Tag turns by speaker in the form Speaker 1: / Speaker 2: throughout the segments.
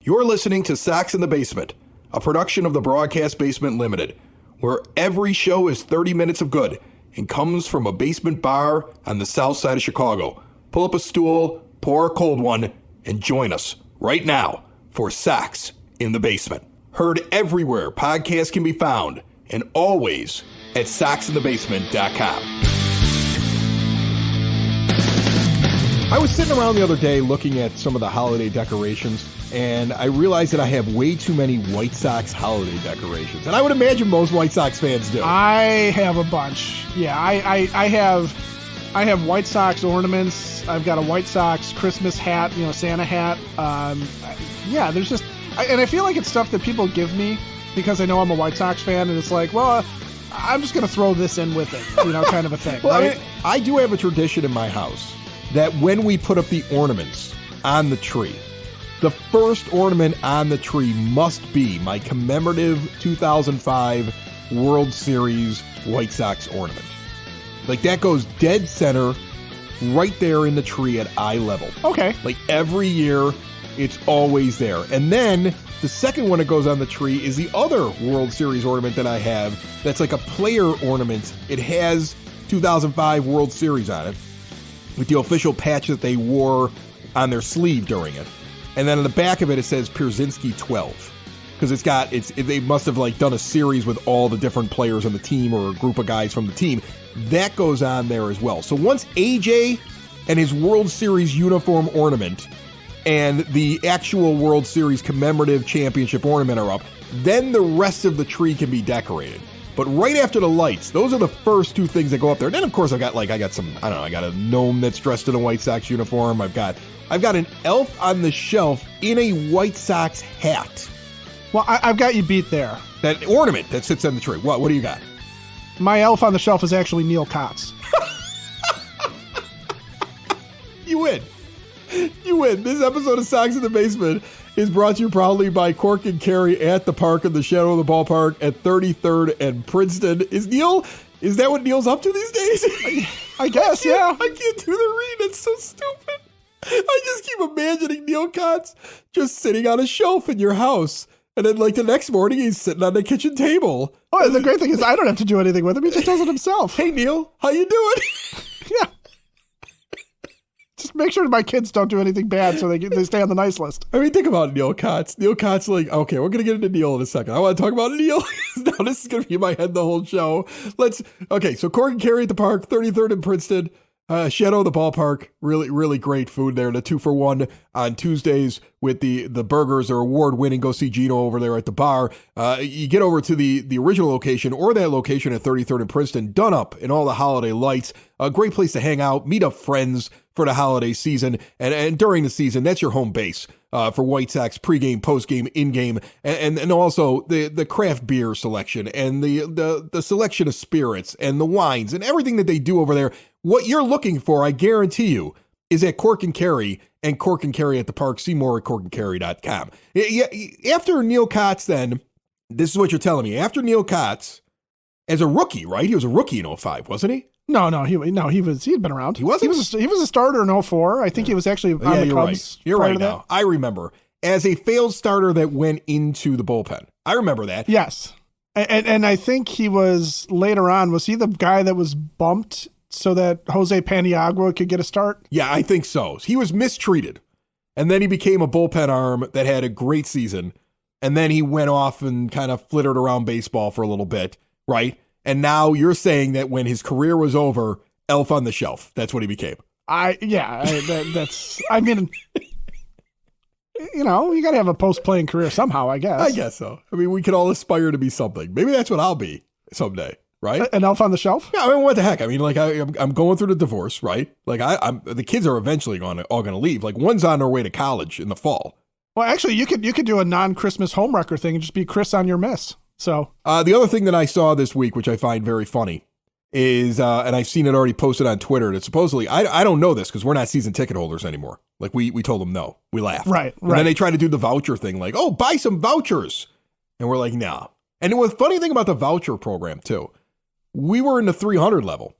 Speaker 1: You're listening to Sox in the Basement, a production of the Broadcast Basement Limited, where every show is 30 minutes of good and comes from a basement bar on the south side of Chicago. Pull up a stool, pour a cold one, and join us right now for Sox in the Basement. Heard everywhere podcasts can be found, and always at soxinthebasement.com. I was sitting around the other day looking at some of the holiday decorations, and I realized that I have way too many White Sox holiday decorations. And I would imagine most White Sox fans do.
Speaker 2: I have a bunch. Yeah, I have White Sox ornaments. I've got a White Sox Christmas hat, Santa hat. Yeah, there's just... And I feel like it's stuff that people give me because they know I'm a White Sox fan, and it's like, well, I'm just going to throw this in with it, kind of a thing.
Speaker 1: Well,
Speaker 2: right?
Speaker 1: I mean, I do have a tradition in my house that when we put up the ornaments on the tree, the first ornament on the tree must be my commemorative 2005 World Series White Sox ornament. Like, that goes dead center right there in the tree at eye level.
Speaker 2: Okay.
Speaker 1: Like, every year, it's always there. And then the second one that goes on the tree is the other World Series ornament that I have that's like a player ornament. It has 2005 World Series on it, with the official patch that they wore on their sleeve during it. And then on the back of it, it says Pierzynski 12. Because they must have done a series with all the different players on the team or a group of guys from the team. That goes on there as well. So once AJ and his World Series uniform ornament and the actual World Series commemorative championship ornament are up, then the rest of the tree can be decorated. But right after the lights, those are the first two things that go up there. And then, of course, I got a gnome that's dressed in a White Sox uniform. I've got an elf on the shelf in a White Sox hat.
Speaker 2: Well, I've got you beat there.
Speaker 1: That ornament that sits on the tree. What do you got?
Speaker 2: My elf on the shelf is actually Neil Kotz.
Speaker 1: You win. You win. This episode of Sox in the Basement is brought to you proudly by Cork and Carry at the park in the shadow of the ballpark at 33rd and Princeton. Is that what Neil's up to these days?
Speaker 2: I guess, yeah.
Speaker 1: I can't do the read. It's so stupid. I just keep imagining Neil Kotz just sitting on a shelf in your house. And then the next morning, he's sitting on the kitchen table.
Speaker 2: Oh, and the great thing is I don't have to do anything with him. He just does it himself.
Speaker 1: Hey, Neil, how you doing?
Speaker 2: Yeah. Just make sure my kids don't do anything bad so they stay on the nice list.
Speaker 1: I mean, think about Neil Kotz. Neil Kotz, okay, we're going to get into Neil in a second. I want to talk about Neil. Now, this is going to be in my head the whole show. So Cork and Carry at the park, 33rd and Princeton, shadow of the ballpark. Really, really great food there. The 2-for-1 on Tuesdays with the burgers are award-winning. Go see Gino over there at the bar. You get over to the original location or that location at 33rd and Princeton, done up in all the holiday lights. A great place to hang out, meet up friends for the holiday season, and during the season, that's your home base for White Sox pregame, postgame, in-game, and also the craft beer selection and the selection of spirits and the wines and everything that they do over there. What you're looking for, I guarantee you, is at Cork and Carry and Cork and Carry at the park. See more at corkandcarry.com. After Neil Kotz, then, this is what you're telling me. After Neil Kotz, as a rookie, right? He was a rookie in 2005, wasn't he?
Speaker 2: No, he'd been around.
Speaker 1: He wasn't?
Speaker 2: He was a starter in 2004. I think he was actually on the Cubs.
Speaker 1: Right. You're right now. I remember. As a failed starter that went into the bullpen. I remember that.
Speaker 2: Yes. And I think he was, later on, was he the guy that was bumped so that Jose Paniagua could get a start?
Speaker 1: Yeah, I think so. He was mistreated. And then he became a bullpen arm that had a great season. And then he went off and kind of flittered around baseball for a little bit, right? And now you're saying that when his career was over, elf on the shelf. That's what he became.
Speaker 2: That's, I mean, you got to have a post-playing career somehow, I guess.
Speaker 1: I guess so. I mean, we could all aspire to be something. Maybe that's what I'll be someday, right?
Speaker 2: An elf on the shelf?
Speaker 1: Yeah, I mean, what the heck? I mean, I'm going through the divorce, right? The kids are eventually all going to leave. One's on their way to college in the fall.
Speaker 2: Well, actually, you could do a non-Christmas homewrecker thing and just be Chris on your miss. So
Speaker 1: the other thing that I saw this week, which I find very funny, is, and I've seen it already posted on Twitter, that supposedly, I don't know this because we're not season ticket holders anymore. We told them no. We laughed.
Speaker 2: Right.
Speaker 1: And then they try to do the voucher thing, buy some vouchers. And we're like, nah. And the funny thing about the voucher program, too, we were in the 300 level.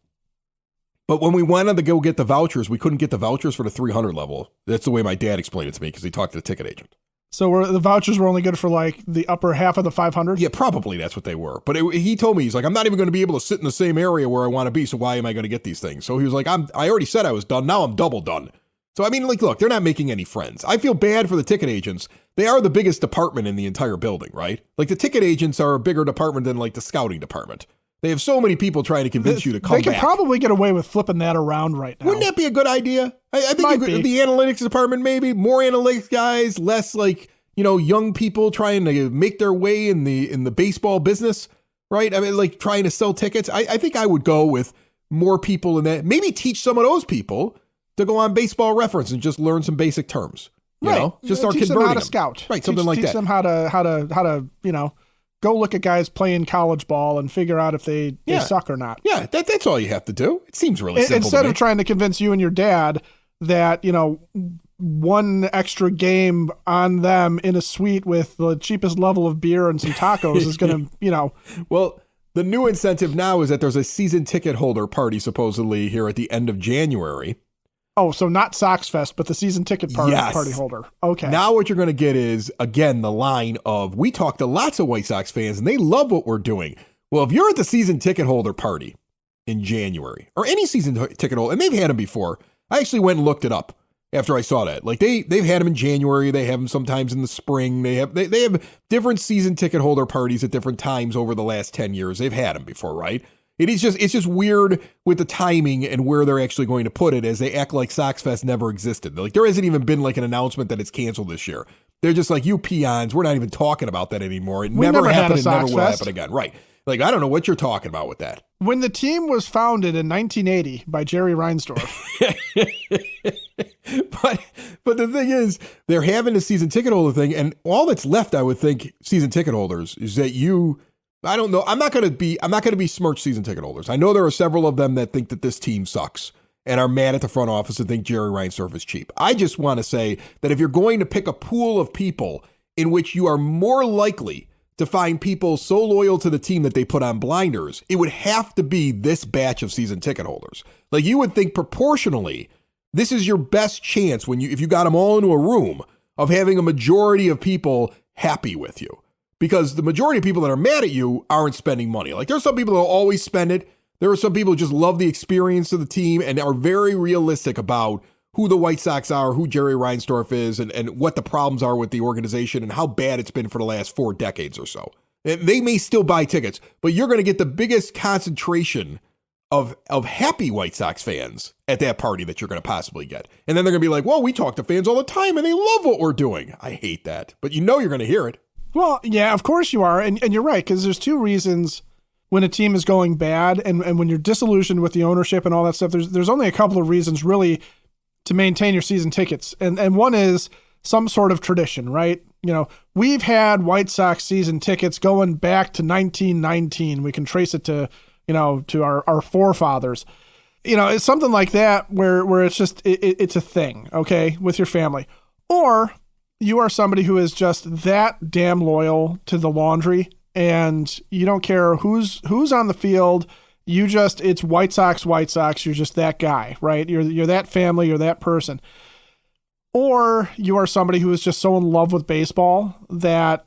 Speaker 1: But when we wanted to go get the vouchers, we couldn't get the vouchers for the 300 level. That's the way my dad explained it to me because he talked to the ticket agent.
Speaker 2: So the vouchers were only good for like the upper half of the 500?
Speaker 1: Yeah, probably that's what they were. But he told me, he's like, I'm not even going to be able to sit in the same area where I want to be, so why am I going to get these things? So he was like, I already said I was done. Now I'm double done. So, I mean, like, look, they're not making any friends. I feel bad for the ticket agents. They are the biggest department in the entire building, right? Like, the ticket agents are a bigger department than, like, the scouting department. They have so many people trying to convince you to come back.
Speaker 2: They could probably get away with flipping that around right now.
Speaker 1: Wouldn't that be a good idea? I think the analytics department, maybe more analytics guys, less like, young people trying to make their way in the baseball business, right? I mean, like trying to sell tickets. I think I would go with more people in that. Maybe teach some of those people to go on Baseball Reference and just learn some basic terms. You know, just start
Speaker 2: teach
Speaker 1: converting
Speaker 2: them how to
Speaker 1: them.
Speaker 2: scout,
Speaker 1: right? Something like that.
Speaker 2: Teach them how to go look at guys playing college ball and figure out if they suck or not.
Speaker 1: Yeah, that's all you have to do. It seems really simple.
Speaker 2: Instead of trying to convince you and your dad that, one extra game on them in a suite with the cheapest level of beer and some tacos is going to,
Speaker 1: Well, the new incentive now is that there's a season ticket holder party supposedly here at the end of January.
Speaker 2: Oh, so not SoxFest, but the season ticket party holder. Okay.
Speaker 1: Now what you're going to get is, again, the line of, we talk to lots of White Sox fans and they love what we're doing. Well, if you're at the season ticket holder party in January or any season ticket holder, and they've had them before, I actually went and looked it up after I saw that. Like they've had them in January. They have them sometimes in the spring. They have different season ticket holder parties at different times over the last 10 years. They've had them before, right? It's just weird with the timing and where they're actually going to put it, as they act like SoxFest never existed. Like there hasn't even been like an announcement that it's canceled this year. They're just like, you peons, we're not even talking about that anymore. It never happened and never will happen again. Right. Like, I don't know what you're talking about with that.
Speaker 2: When the team was founded in 1980 by Jerry Reinsdorf.
Speaker 1: But the thing is, they're having a season ticket holder thing, and all that's left, I would think, season ticket holders, is that I don't know. I'm not going to besmirch season ticket holders. I know there are several of them that think that this team sucks and are mad at the front office and think Jerry Reinsdorf is cheap. I just want to say that if you're going to pick a pool of people in which you are more likely to find people so loyal to the team that they put on blinders, it would have to be this batch of season ticket holders. Like, you would think proportionally, this is your best chance if you got them all into a room, of having a majority of people happy with you. Because the majority of people that are mad at you aren't spending money. Like, there's some people that will always spend it. There are some people who just love the experience of the team and are very realistic about who the White Sox are, who Jerry Reinsdorf is, and what the problems are with the organization and how bad it's been for the last 4 decades or so. And they may still buy tickets, but you're going to get the biggest concentration of happy White Sox fans at that party that you're going to possibly get. And then they're going to be like, well, we talk to fans all the time and they love what we're doing. I hate that. But you're going to hear it.
Speaker 2: Well, yeah, of course you are. And you're right, because there's 2 reasons when a team is going bad and when you're disillusioned with the ownership and all that stuff. There's only a couple of reasons really to maintain your season tickets. And one is some sort of tradition, right? We've had White Sox season tickets going back to 1919. We can trace it to our forefathers. It's something like that where it's just, it's a thing, okay, with your family. Or you are somebody who is just that damn loyal to the laundry and you don't care who's on the field. It's White Sox. You're just that guy, right? You're that family. You're that person. Or you are somebody who is just so in love with baseball that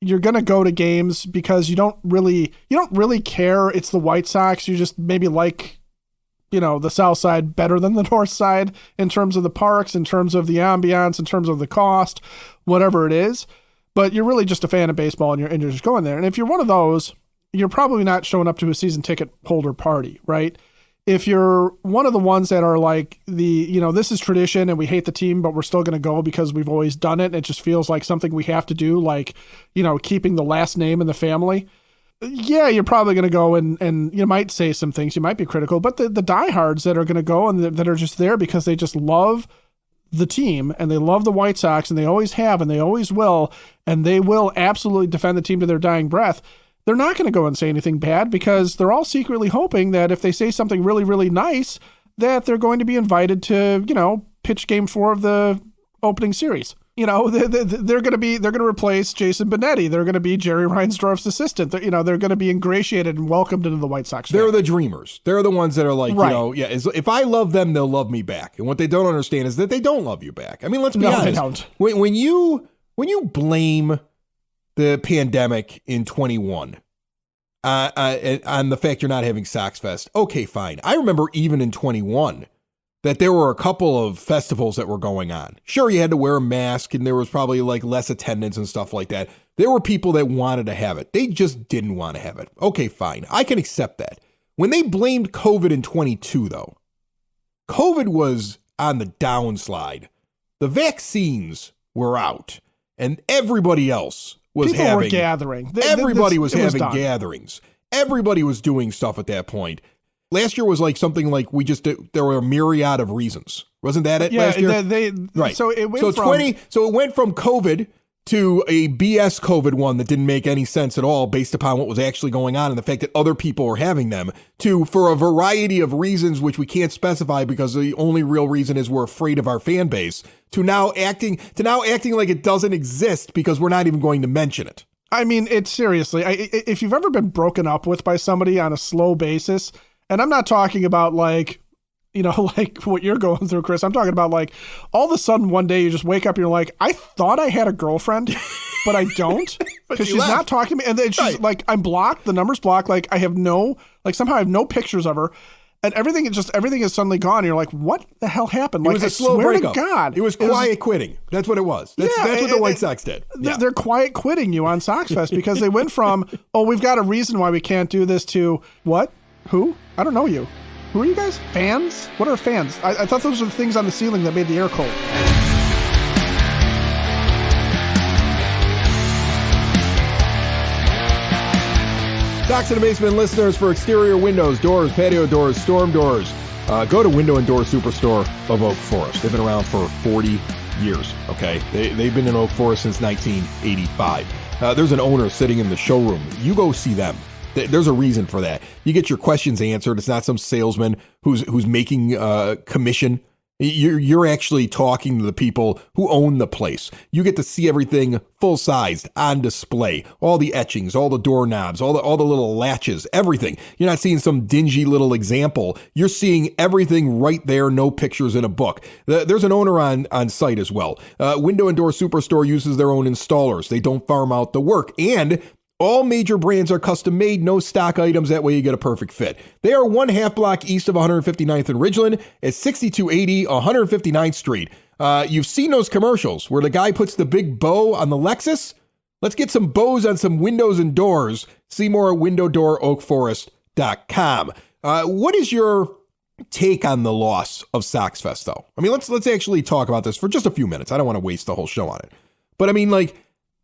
Speaker 2: you're going to go to games because you don't really care. It's the White Sox. You just maybe like, the South Side better than the North Side in terms of the parks, in terms of the ambiance, in terms of the cost, whatever it is. But you're really just a fan of baseball and you're just going there. And if you're one of those, you're probably not showing up to a season ticket holder party, right? If you're one of the ones that are like this is tradition and we hate the team, but we're still going to go because we've always done it. And it just feels like something we have to do, like, keeping the last name in the family. Yeah, you're probably going to go and you might say some things, you might be critical, but the diehards that are going to go and that are just there because they just love the team and they love the White Sox and they always have and they always will, and they will absolutely defend the team to their dying breath. They're not going to go and say anything bad because they're all secretly hoping that if they say something really, really nice, that they're going to be invited to, pitch game 4 of the opening series. They're going to replace Jason Benetti. They're going to be Jerry Reinsdorf's assistant. They're going to be ingratiated and welcomed into the White Sox.
Speaker 1: They're the dreamers. They're the ones that are like, right. If I love them, they'll love me back. And what they don't understand is that they don't love you back. I mean, let's be honest.
Speaker 2: They don't.
Speaker 1: When you when you blame the pandemic in 21 on the fact you're not having SoxFest, okay, fine. I remember even in 21 that there were a couple of festivals that were going on. Sure, you had to wear a mask and there was probably like less attendance and stuff like that. There were people that wanted to have it. They just didn't want to have it. Okay, fine. I can accept that. When they blamed COVID in 22, though, COVID was on the downslide. The vaccines were out and everybody else was
Speaker 2: People
Speaker 1: having.
Speaker 2: were gathering.
Speaker 1: Everybody was having
Speaker 2: done.
Speaker 1: gatherings. Everybody was doing stuff at that point. Last year was like something like there were a myriad of reasons. Wasn't that it last year? Right.
Speaker 2: So it went
Speaker 1: So it went from COVID to a BS COVID one that didn't make any sense at all based upon what was actually going on and the fact that other people were having them, to, for a variety of reasons which we can't specify because the only real reason is we're afraid of our fan base, to now acting like it doesn't exist because we're not even going to mention it.
Speaker 2: I mean, it's seriously, if you've ever been broken up with by somebody on a slow basis, and I'm not talking about like what you're going through, Chris. I'm talking about like all of a sudden one day you just wake up and you're like, I thought I had a girlfriend, but I don't because she's not talking to me. And then she's like, I'm blocked. The number's blocked. Like somehow I have no pictures of her. And everything is suddenly gone. And you're like, what the hell happened? Like,
Speaker 1: it was a slow breakup.
Speaker 2: God,
Speaker 1: it was quiet quitting. That's what it was. That's what the White Sox did. Yeah.
Speaker 2: They're quiet quitting you on SoxFest because they went from, oh, we've got a reason why we can't do this, to what? Who? I don't know you. Who are you guys? Fans? What are fans? I thought those were the things on the ceiling that made the air cold.
Speaker 1: Sox in the Basement listeners, for exterior windows, doors, patio doors, storm doors, go to Window and Door Superstore of Oak Forest. They've been around for 40 years, okay? They've been in Oak Forest since 1985. There's an owner sitting in the showroom. You go see them. There's a reason for that. You get your questions answered. It's not some salesman who's making commission. You're actually talking to the people who own the place. You get to see everything full sized on display. All the etchings, all the doorknobs, all the little latches, everything. You're not seeing some dingy little example. You're seeing everything right there. No pictures in a book. There's an owner on site as well. Window and Door Superstore uses their own installers. They don't farm out the work, and all major brands are custom made, no stock items. That way you get a perfect fit. They are 1/2 block east of 159th and Ridgeland at 6280 159th Street. You've seen those commercials where the guy puts the big bow on the Lexus. Let's get some bows on some windows and doors. See more at windowdooroakforest.com. What is your take on the loss of SoxFest, though? I mean, let's actually talk about this for just a few minutes. I don't want to waste the whole show on it. But I mean, like,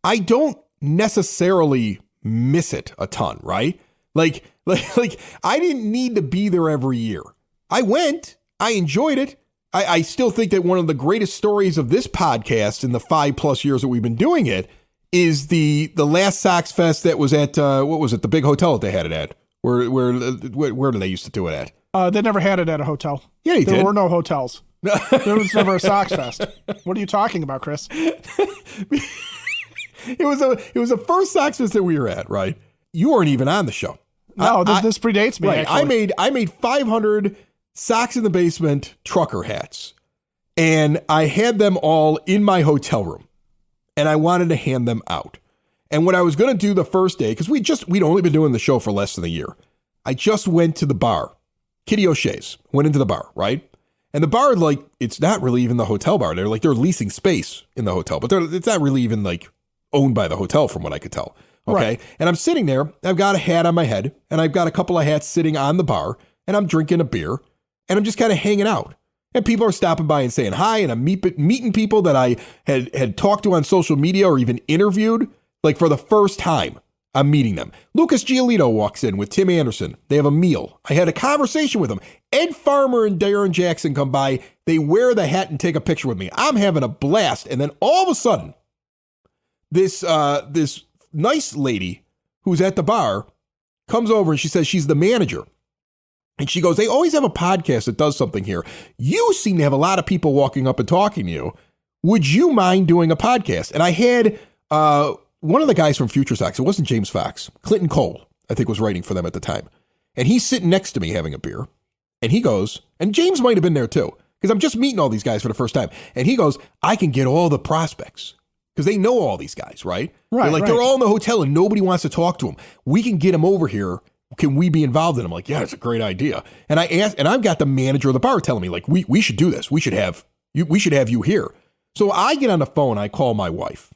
Speaker 1: I don't necessarily miss it a ton, right? Like I didn't need to be there every year. I went, I enjoyed it. I still think that one of the greatest stories of this podcast in the 5+ years that we've been doing it is the last SoxFest that was at, what was it? The big hotel that they had it at. Where did they used to do it at?
Speaker 2: They never had it at a hotel.
Speaker 1: Yeah, they did.
Speaker 2: There were no hotels. There was never a SoxFest. What are you talking about, Chris?
Speaker 1: It was the first SoxFest that we were at, right? You weren't even on the show.
Speaker 2: No, this predates me.
Speaker 1: Right.
Speaker 2: Actually.
Speaker 1: I made 500 Sox in the Basement trucker hats, and I had them all in my hotel room, and I wanted to hand them out. And what I was going to do the first day, because we'd only been doing the show for less than a year, I just went to the bar, Kitty O'Shea's, went into the bar, right? And the bar, like, it's not really even the hotel bar. They're leasing space in the hotel, but it's not really even like owned by the hotel from what I could tell. Okay. Right. And I'm sitting there, I've got a hat on my head, and I've got a couple of hats sitting on the bar, and I'm drinking a beer, and I'm just kind of hanging out. And people are stopping by and saying hi, and I'm meeting people that I had talked to on social media or even interviewed, like, for the first time. I'm meeting them. Lucas Giolito walks in with Tim Anderson. They have a meal. I had a conversation with them. Ed Farmer and Darren Jackson come by. They wear the hat and take a picture with me. I'm having a blast. And then all of a sudden, this nice lady who's at the bar comes over and she says she's the manager. And she goes, they always have a podcast that does something here. You seem to have a lot of people walking up and talking to you. Would you mind doing a podcast? And I had one of the guys from Future Sox, it wasn't James Fox, Clinton Cole, I think, was writing for them at the time. And he's sitting next to me having a beer. And he goes, and James might have been there too, because I'm just meeting all these guys for the first time. And he goes, I can get all the prospects. because they know all these guys, right?
Speaker 2: Right.
Speaker 1: They're all in the hotel and nobody wants to talk to them. We can get them over here. Can we be involved in them? I'm like, yeah, it's a great idea. And I asked, and I've got the manager of the bar telling me, like, we should do this. We should have you here. So I get on the phone, I call my wife,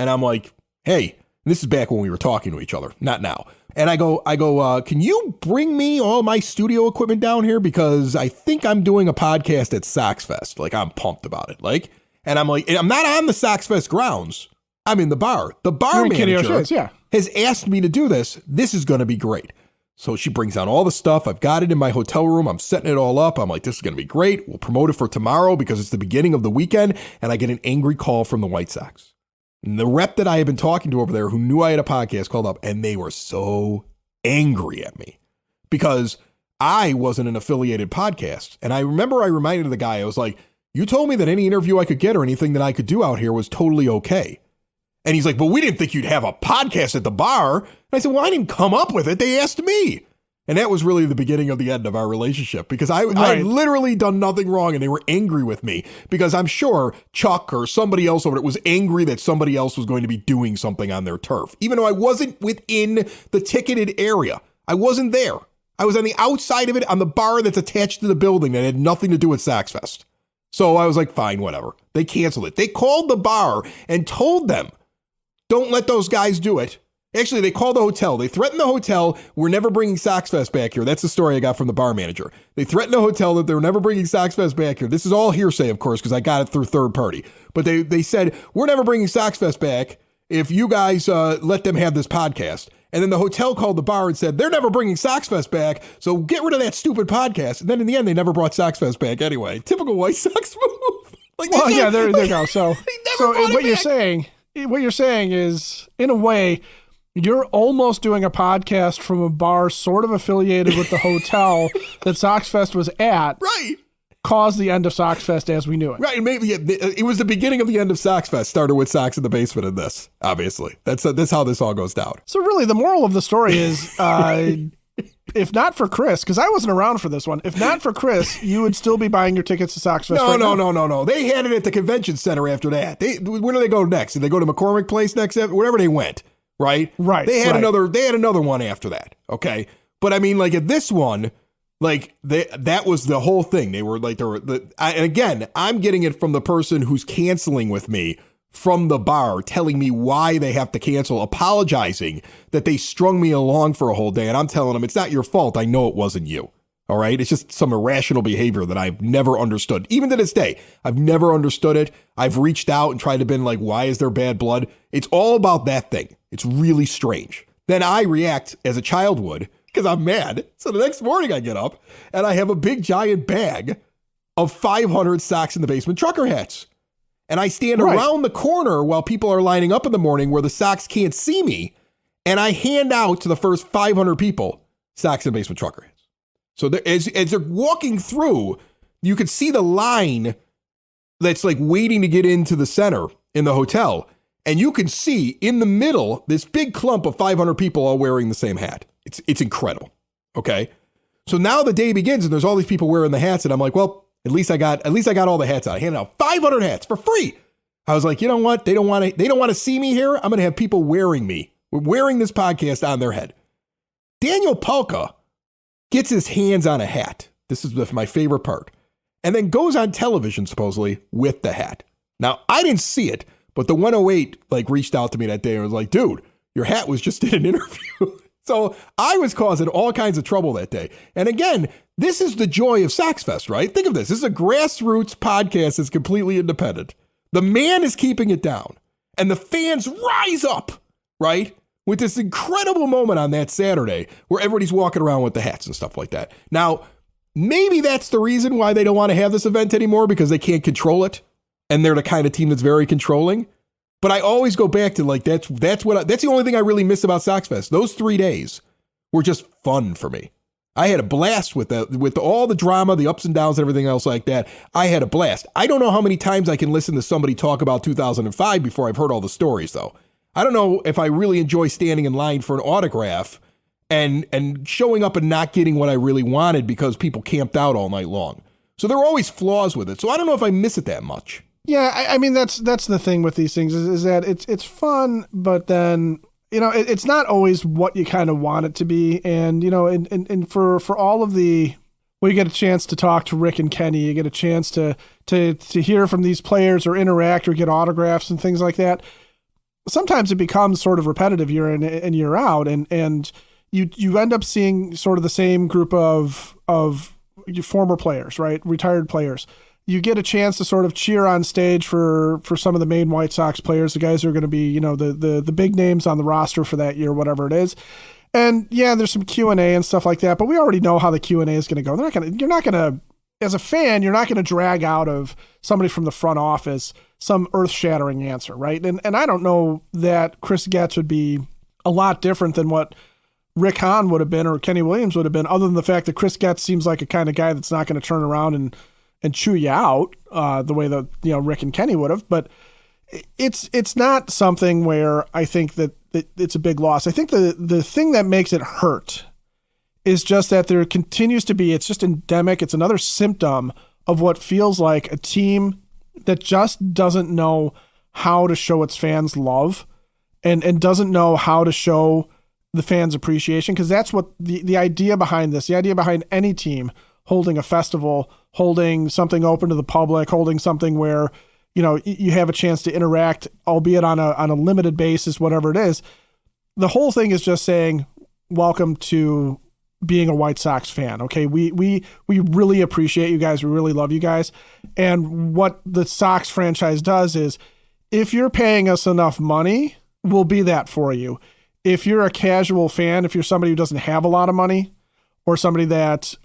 Speaker 1: and I'm like, hey, this is back when we were talking to each other, not now. And I go, can you bring me all my studio equipment down here? Because I think I'm doing a podcast at SoxFest. Like, I'm pumped about it. Like, and I'm like, and I'm not on the SoxFest grounds. I'm in the bar. The bar manager has asked me to do this. This is going to be great. So she brings out all the stuff. I've got it in my hotel room. I'm setting it all up. I'm like, this is going to be great. We'll promote it for tomorrow because it's the beginning of the weekend. And I get an angry call from the White Sox. And the rep that I had been talking to over there who knew I had a podcast called up, and they were so angry at me because I wasn't an affiliated podcast. And I remember I reminded the guy, I was like, you told me that any interview I could get or anything that I could do out here was totally okay. And he's like, but we didn't think you'd have a podcast at the bar. And I said, well, I didn't come up with it. They asked me. And that was really the beginning of the end of our relationship because I literally done nothing wrong and they were angry with me because I'm sure Chuck or somebody else over it was angry that somebody else was going to be doing something on their turf, even though I wasn't within the ticketed area. I wasn't there. I was on the outside of it on the bar that's attached to the building that had nothing to do with SoxFest. So I was like, fine, whatever. They canceled it. They called the bar and told them, don't let those guys do it. Actually, they called the hotel. They threatened the hotel. We're never bringing SoxFest back here. That's the story I got from the bar manager. They threatened the hotel that they were never bringing SoxFest back here. This is all hearsay, of course, because I got it through third party. But they said, we're never bringing SoxFest back if you guys let them have this podcast. And then the hotel called the bar and said, they're never bringing SoxFest back, so get rid of that stupid podcast. And then in the end, they never brought SoxFest back anyway. Typical White Sox move.
Speaker 2: There you go. So what you're saying is, in a way, you're almost doing a podcast from a bar sort of affiliated with the hotel that SoxFest was at.
Speaker 1: Right.
Speaker 2: Caused the end of SoxFest as we knew it.
Speaker 1: Right. Maybe it was the beginning of the end of SoxFest. Started with Sox in the basement in this, obviously. That's how this all goes down.
Speaker 2: So really, the moral of the story is, if not for Chris, because I wasn't around for this one, if not for Chris, you would still be buying your tickets to SoxFest.
Speaker 1: No. They had it at the convention center after that. Where do they go next? Did they go to McCormick Place next? Wherever they went. Right. They had another one after that. Okay. But I mean, like at this one, like that was the whole thing. They were like, and again, I'm getting it from the person who's canceling with me from the bar, telling me why they have to cancel, apologizing that they strung me along for a whole day. And I'm telling them, it's not your fault. I know it wasn't you. All right. It's just some irrational behavior that I've never understood. Even to this day, I've never understood it. I've reached out and tried to be like, why is there bad blood? It's all about that thing. It's really strange. Then I react as a child would because I'm mad. So the next morning I get up and I have a big giant bag of 500 Sox in the Basement trucker hats. And I stand around the corner while people are lining up in the morning where the Sox can't see me. And I hand out to the first 500 people Sox in the Basement trucker hats. So as they're walking through, you could see the line that's like waiting to get into the center in the hotel. And you can see in the middle, this big clump of 500 people all wearing the same hat. It's incredible. Okay. So now the day begins and there's all these people wearing the hats. And I'm like, well, at least I got all the hats out. I handed out 500 hats for free. I was like, you know what? They don't want to see me here. I'm going to have people wearing this podcast on their head. Daniel Palka gets his hands on a hat. This is my favorite part. And then goes on television, supposedly, with the hat. Now, I didn't see it, but the 108 reached out to me that day and was like, dude, your hat was just in an interview. So I was causing all kinds of trouble that day. And again, this is the joy of SoxFest, right? Think of this. This is a grassroots podcast that's completely independent. The man is keeping it down. And the fans rise up, right? With this incredible moment on that Saturday where everybody's walking around with the hats and stuff like that. Now, maybe that's the reason why they don't want to have this event anymore because they can't control it. And they're the kind of team that's very controlling. But I always go back to that's the only thing I really miss about SoxFest. Those 3 days were just fun for me. I had a blast with all the drama, the ups and downs, and everything else like that. I had a blast. I don't know how many times I can listen to somebody talk about 2005 before I've heard all the stories, though. I don't know if I really enjoy standing in line for an autograph and showing up and not getting what I really wanted because people camped out all night long. So there were always flaws with it. So I don't know if I miss it that much.
Speaker 2: Yeah, I mean that's the thing with these things is that it's fun, but then it's not always what you kind of want it to be, and and for all of the well, you get a chance to talk to Rick and Kenny, you get a chance to hear from these players or interact or get autographs and things like that. Sometimes it becomes sort of repetitive year in and year out, and you end up seeing sort of the same group of former players, right, retired players. You get a chance to sort of cheer on stage for some of the main White Sox players, the guys who are going to be, the big names on the roster for that year, whatever it is. And yeah, there's some Q&A and stuff like that, but we already know how the Q&A is going to go. You're not going to, as a fan, you're not going to drag out of somebody from the front office some earth-shattering answer, right? And I don't know that Chris Getz would be a lot different than what Rick Hahn would have been or Kenny Williams would have been, other than the fact that Chris Getz seems like a kind of guy that's not going to turn around and chew you out the way that Rick and Kenny would have. But it's not something where I think that it's a big loss. I think the thing that makes it hurt is just that there continues to be, it's just endemic. It's another symptom of what feels like a team that just doesn't know how to show its fans love and doesn't know how to show the fans appreciation. Because that's what the idea behind this, the idea behind any team holding a festival, holding something open to the public, holding something where, you have a chance to interact, albeit on a limited basis, whatever it is. The whole thing is just saying, welcome to being a White Sox fan. Okay. We really appreciate you guys. We really love you guys. And what the Sox franchise does is, if you're paying us enough money, we'll be that for you. If you're a casual fan, if you're somebody who doesn't have a lot of money, or somebody that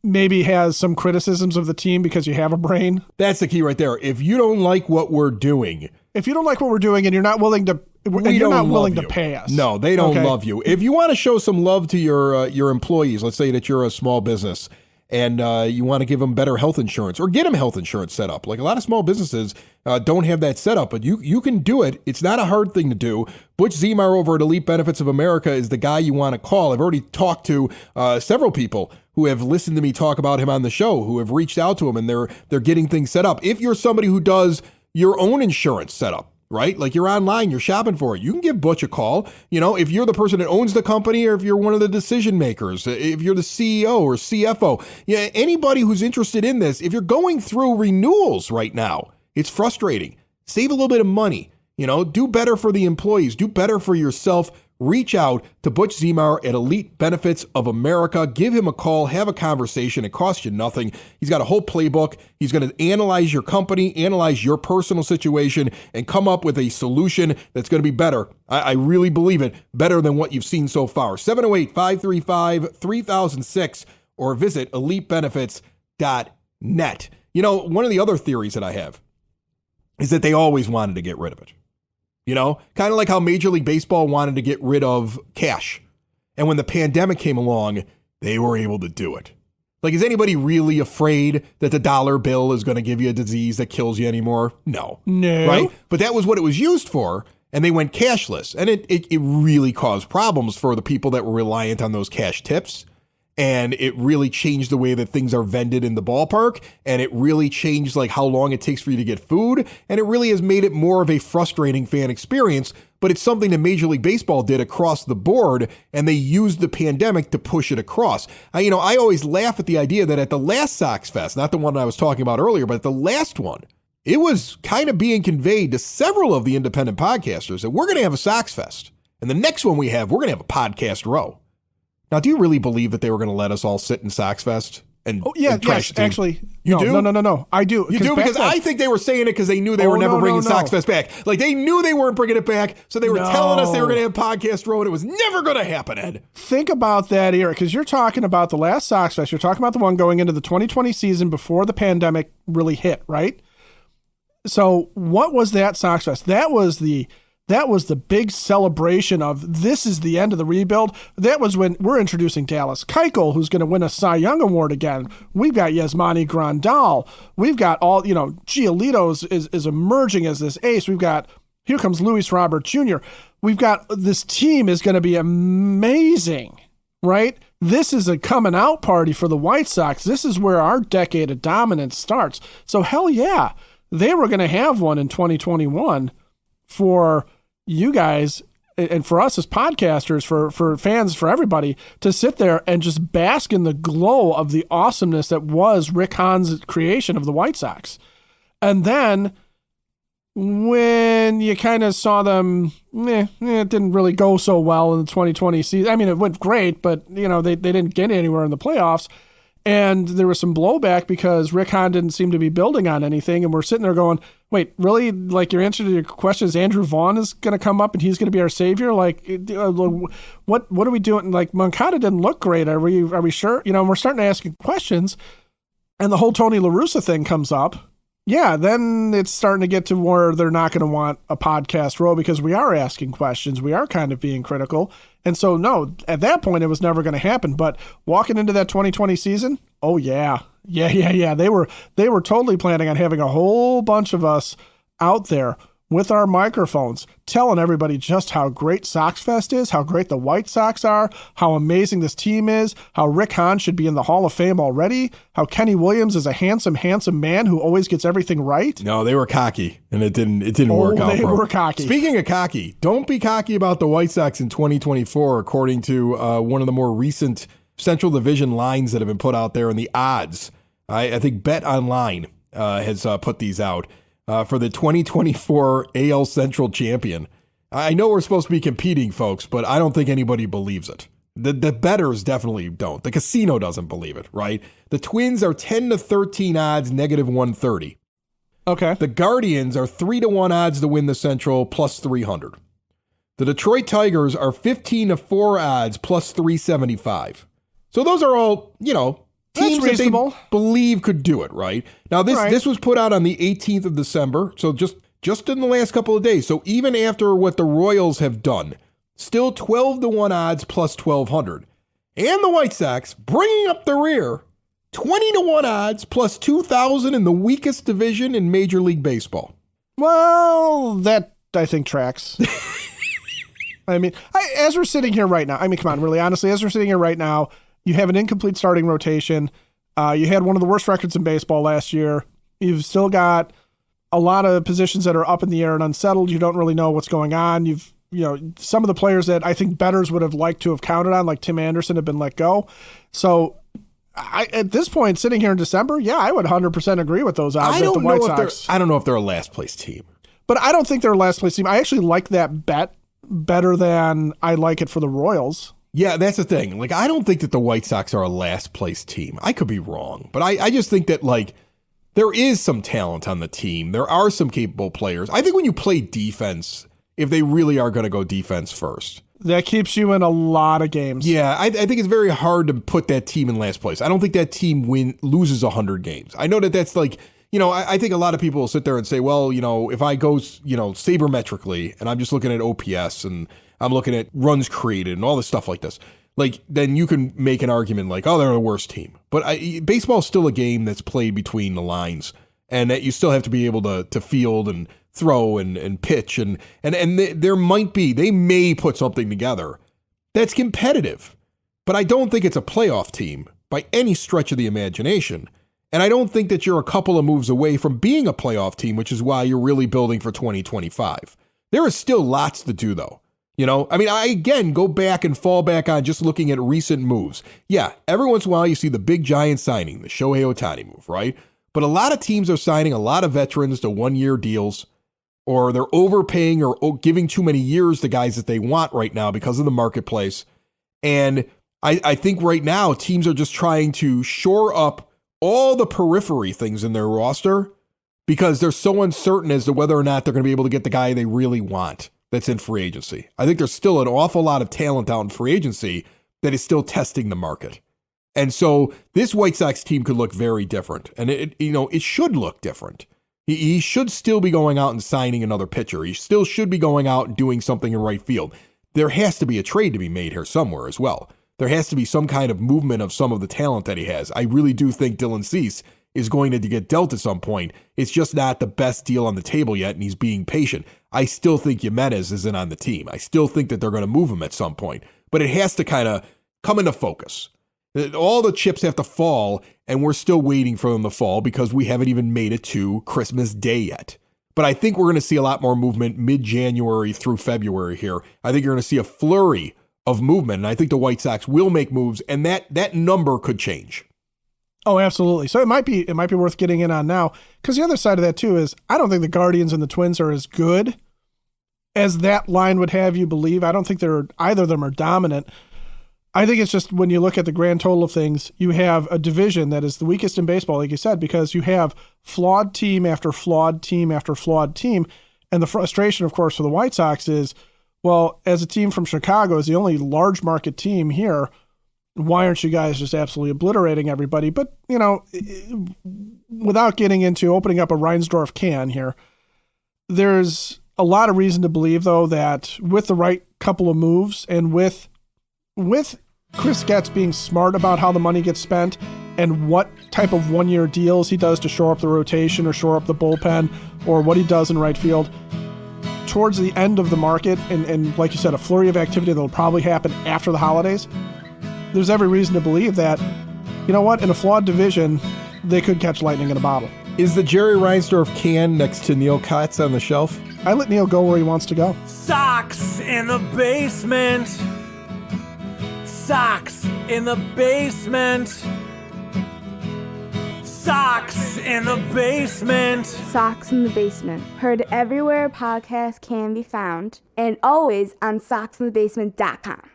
Speaker 2: maybe has some criticisms of the team because you have a brain.
Speaker 1: That's the key right there. If you don't like what we're doing.
Speaker 2: If you don't like what we're doing and you're not willing to to pay us.
Speaker 1: No, they don't love you. If you want to show some love to your employees, let's say that you're a small business and you want to give them better health insurance or get them health insurance set up. Like a lot of small businesses don't have that set up, but you can do it. It's not a hard thing to do. Butch Zemar over at Elite Benefits of America is the guy you want to call. I've already talked to several people who have listened to me talk about him on the show, who have reached out to him, and they're getting things set up. If you're somebody who does your own insurance setup, right? Like you're online, you're shopping for it. You can give Butch a call. If you're the person that owns the company, or if you're one of the decision makers, if you're the CEO or CFO, anybody who's interested in this, if you're going through renewals right now, it's frustrating. Save a little bit of money, do better for the employees, do better for yourself. Reach out to Butch Zemar at Elite Benefits of America. Give him a call. Have a conversation. It costs you nothing. He's got a whole playbook. He's going to analyze your company, analyze your personal situation, and come up with a solution that's going to be better. I really believe it, better than what you've seen so far. 708-535-3006 or visit elitebenefits.net. One of the other theories that I have is that they always wanted to get rid of it. Kind of like how Major League Baseball wanted to get rid of cash. And when the pandemic came along, they were able to do it. Like, is anybody really afraid that the dollar bill is going to give you a disease that kills you anymore? No. Right? But that was what it was used for. And they went cashless. And it really caused problems for the people that were reliant on those cash tips. And it really changed the way that things are vended in the ballpark. And it really changed like how long it takes for you to get food. And it really has made it more of a frustrating fan experience. But it's something that Major League Baseball did across the board. And they used the pandemic to push it across. I always laugh at the idea that at the last SoxFest, not the one I was talking about earlier, but at the last one, it was kind of being conveyed to several of the independent podcasters that we're going to have a SoxFest. And the next one we're going to have a podcast row. Now, do you really believe that they were going to let us all sit in SoxFest and
Speaker 2: yes, actually.
Speaker 1: You do?
Speaker 2: No. I do.
Speaker 1: You do? Because I think they were saying it because they knew they were never bringing SoxFest back. Like, they knew they weren't bringing it back, so they were telling us they were going to have Podcast Row, and it was never going to happen, Ed.
Speaker 2: Think about that era, because you're talking about the last SoxFest. You're talking about the one going into the 2020 season before the pandemic really hit, right? So what was that SoxFest? That was the big celebration of this is the end of the rebuild. That was when we're introducing Dallas Keuchel, who's going to win a Cy Young Award again. We've got Yasmani Grandal. We've got Giolito is emerging as this ace. Here comes Luis Robert Jr. We've got, this team is going to be amazing, right? This is a coming out party for the White Sox. This is where our decade of dominance starts. So hell yeah. they were going to have one in 2021 for you guys and for us as podcasters, for fans, for everybody to sit there and just bask in the glow of the awesomeness that was Rick Hahn's creation of the White Sox. And then when you kind of saw them, it didn't really go so well in the 2020 season. I mean, it went great, but they didn't get anywhere in the playoffs. And there was some blowback because Rick Hahn didn't seem to be building on anything. And we're sitting there going, wait, really? Like, your answer to your question is Andrew Vaughn is going to come up and he's going to be our savior? Like, what are we doing? Like, Moncada didn't look great. Are we sure? We're starting to ask questions. And the whole Tony La Russa thing comes up. Yeah, then it's starting to get to where they're not going to want a podcast row because we are asking questions. We are kind of being critical. And so, no, at that point, it was never going to happen. But walking into that 2020 season, oh, yeah. They were totally planning on having a whole bunch of us out there with our microphones telling everybody just how great SoxFest is, how great the White Sox are, how amazing this team is, how Rick Hahn should be in the Hall of Fame already, how Kenny Williams is a handsome man who always gets everything right.
Speaker 1: No, they were cocky, and it didn't work out.
Speaker 2: They were cocky.
Speaker 1: Speaking of cocky, don't be cocky about the White Sox in 2024, according to one of the more recent Central Division lines that have been put out there in the odds. I think Bet Online has put these out. For the 2024 AL Central champion. I know we're supposed to be competing, folks, but I don't think anybody believes it. The bettors definitely don't. The casino doesn't believe it, right? The Twins are 10-13 odds, -130.
Speaker 2: Okay.
Speaker 1: The Guardians are 3-1 odds to win the Central, +300. The Detroit Tigers are 15-4 odds, +375. So those are all, teams that they believe could do it, right? Now, this was put out on the 18th of December, so just in the last couple of days. So even after what the Royals have done, still 12-1 odds, +1200. And the White Sox, bringing up the rear, 20-1 odds, +2000 in the weakest division in Major League Baseball.
Speaker 2: Well, that, I think, tracks. I mean, as we're sitting here right now, come on, really, honestly, as we're sitting here right now, you have an incomplete starting rotation. You had one of the worst records in baseball last year. You've still got a lot of positions that are up in the air and unsettled. You don't really know what's going on. Some of the players that I think bettors would have liked to have counted on, like Tim Anderson, have been let go. So at this point, sitting here in December, yeah, I would 100% agree with those odds. I don't
Speaker 1: know if they're a last place team.
Speaker 2: But I don't think they're a last place team. I actually like that bet better than I like it for the Royals.
Speaker 1: Yeah, that's the thing. Like, I don't think that the White Sox are a last place team. I could be wrong, but I just think that, there is some talent on the team. There are some capable players. I think when you play defense, if they really are going to go defense first,
Speaker 2: that keeps you in a lot of games.
Speaker 1: Yeah, I think it's very hard to put that team in last place. I don't think that team loses 100 games. I know that's I think a lot of people will sit there and say, well, if I go, sabermetrically and I'm just looking at OPS and I'm looking at runs created and all this stuff like this, then you can make an argument oh, they're the worst team. But baseball is still a game that's played between the lines, and that you still have to be able to field and throw and pitch. And they may put something together that's competitive, but I don't think it's a playoff team by any stretch of the imagination. And I don't think that you're a couple of moves away from being a playoff team, which is why you're really building for 2025. There is still lots to do, though. I again go back and fall back on just looking at recent moves. Yeah, every once in a while you see the big giant signing, the Shohei Ohtani move, right? But a lot of teams are signing a lot of veterans to one-year deals, or they're overpaying or giving too many years to guys that they want right now because of the marketplace. And I think right now teams are just trying to shore up all the periphery things in their roster because they're so uncertain as to whether or not they're going to be able to get the guy they really want that's in free agency. I think there's still an awful lot of talent out in free agency that is still testing the market. And so this White Sox team could look very different. And it should look different. He should still be going out and signing another pitcher. He still should be going out and doing something in right field. There has to be a trade to be made here somewhere as well. There has to be some kind of movement of some of the talent that he has. I really do think Dylan Cease is going to get dealt at some point. It's just not the best deal on the table yet, and he's being patient. I still think Jimenez isn't on the team. I still think that they're going to move him at some point, but it has to kind of come into focus. All the chips have to fall, and we're still waiting for them to fall because we haven't even made it to Christmas Day yet. But I think we're going to see a lot more movement mid-January through February here. I think you're going to see a flurry of movement, and I think the White Sox will make moves, and that number could change.
Speaker 2: Oh, absolutely. So it might be worth getting in on now, because the other side of that too is I don't think the Guardians and the Twins are as good as that line would have you believe. I don't think either of them are dominant. I think it's just when you look at the grand total of things, you have a division that is the weakest in baseball, like you said, because you have flawed team after flawed team after flawed team. And the frustration, of course, for the White Sox is, well, as a team from Chicago, as the only large market team here, why aren't you guys just absolutely obliterating everybody? But, without getting into opening up a Reinsdorf can here, there's a lot of reason to believe, though, that with the right couple of moves and with Chris Getz being smart about how the money gets spent and what type of one-year deals he does to shore up the rotation or shore up the bullpen or what he does in right field, towards the end of the market, and like you said, a flurry of activity that will probably happen after the holidays, there's every reason to believe that, in a flawed division, they could catch lightning in a bottle.
Speaker 1: Is the Jerry Reinsdorf can next to Neil Kotz on the shelf?
Speaker 2: I let Neil go where he wants to go.
Speaker 3: Sox in the basement. Sox in the basement. Sox in the basement.
Speaker 4: Sox in the Basement. Heard everywhere podcasts can be found, and always on soxinthebasement.com.